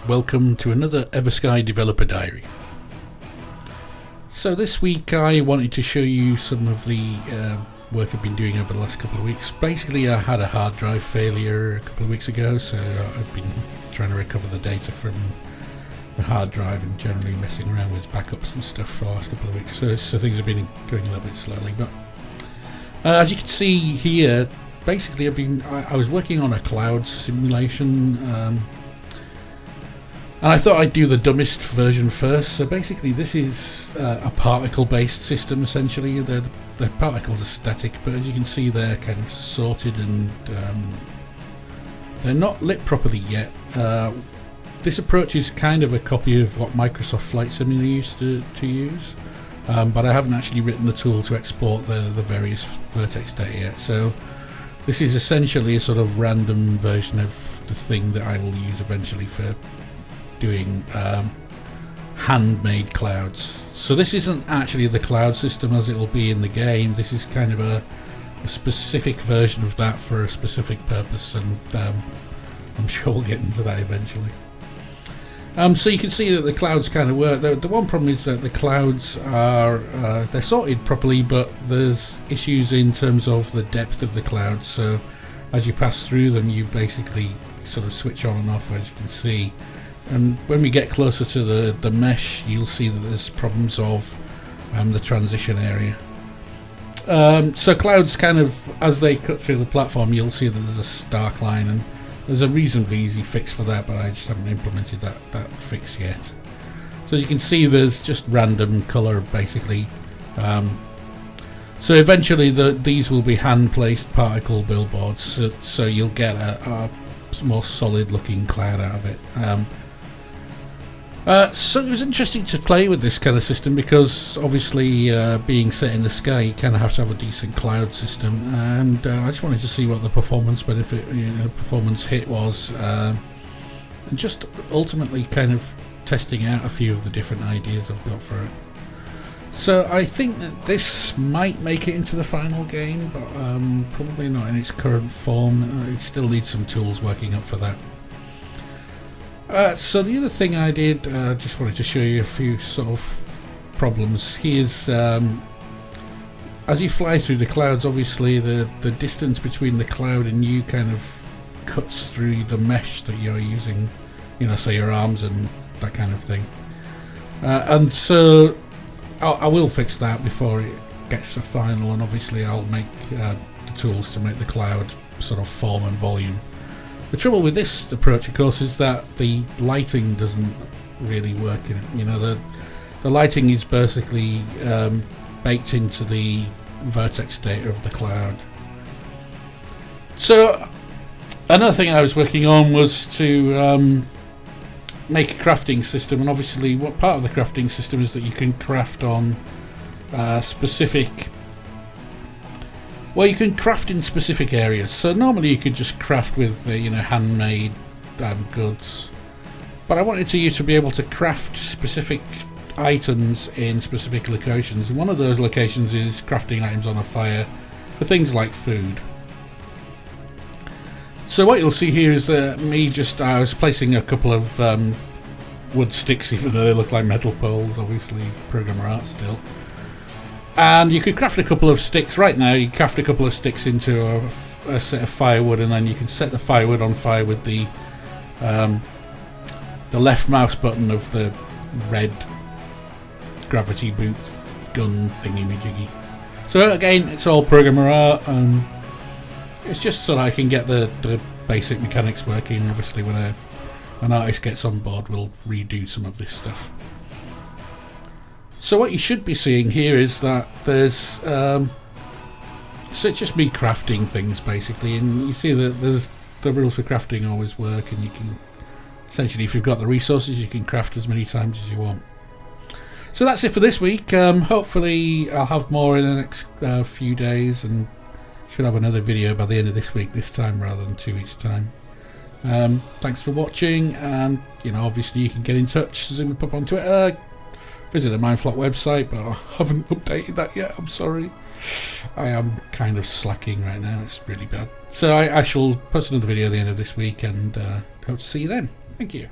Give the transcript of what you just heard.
welcome to another EverSky Developer Diary. So this week I wanted to show you some of the work I've been doing over the last couple of weeks. Basically I had a hard drive failure a couple of weeks ago, so I've been trying to recover the data from the hard drive and generally messing around with backups and stuff for the last couple of weeks, so things have been going a little bit slowly, but as you can see here, basically I was working on a cloud simulation, and I thought I'd do the dumbest version first. So basically this is a particle based system essentially. The particles are static, but as you can see they're kind of sorted and they're not lit properly yet. This approach is kind of a copy of what Microsoft Flight Simulator used to use, but I haven't actually written the tool to export the various vertex data yet. So this is essentially a sort of random version of the thing that I will use eventually for doing handmade clouds. So this isn't actually the cloud system as it will be in the game. This is kind of a specific version of that for a specific purpose, and I'm sure we'll get into that eventually. So you can see that the clouds kind of work. The one problem is that the clouds are they're sorted properly, but there's issues in terms of the depth of the clouds. So as you pass through them, you basically sort of switch on and off, as you can see. And when we get closer to the mesh, you'll see that there's problems of the transition area. So clouds kind of, as they cut through the platform, you'll see that there's a stark line, and there's a reasonably easy fix for that, but I just haven't implemented that fix yet. So as you can see, there's just random color basically. So eventually these will be hand-placed particle billboards, so you'll get a more solid looking cloud out of it. So it was interesting to play with this kind of system because obviously being set in the sky, you kind of have to have a decent cloud system, and I just wanted to see what the performance benefit, performance hit was, and just ultimately kind of testing out a few of the different ideas I've got for it. So I think that this might make it into the final game, but probably not in its current form. It still needs some tools working up for that. So the other thing I did, just wanted to show you a few sort of problems. Here's as you fly through the clouds, obviously the distance between the cloud and you kind of cuts through the mesh that you're using, so your arms and that kind of thing. And so I will fix that before it gets to final, and obviously I'll make the tools to make the cloud sort of form and volume. The trouble with this approach, of course, is that the lighting doesn't really work in it. The lighting is basically baked into the vertex data of the cloud. So another thing I was working on was to make a crafting system, and obviously what part of the crafting system is that you can craft on specific. Well, you can craft in specific areas. So normally you could just craft with handmade goods, but I wanted you to be able to craft specific items in specific locations, and one of those locations is crafting items on a fire for things like food. So what you'll see here is that I was placing a couple of wood sticks, even though they look like metal poles, obviously programmer art still. And you could craft a couple of sticks. Right now you craft a couple of sticks into a set of firewood, and then you can set the firewood on fire with the left mouse button of the red gravity boot gun thingy-majiggy. So again, it's all programmer art. It's just so that I can get the basic mechanics working. Obviously when an artist gets on board, we'll redo some of this stuff. So what you should be seeing here is that there's so it's just me crafting things basically, and you see that there's the rules for crafting always work, and you can essentially, if you've got the resources, you can craft as many times as you want. So that's it for this week. Hopefully I'll have more in the next few days, and should have another video by the end of this week this time rather than 2 weeks time. Thanks for watching, and obviously you can get in touch, zoom up on Twitter, visit the Mindflock website, but I haven't updated that yet, I'm sorry. I am kind of slacking right now, it's really bad. So I shall post another video at the end of this week, and hope to see you then. Thank you.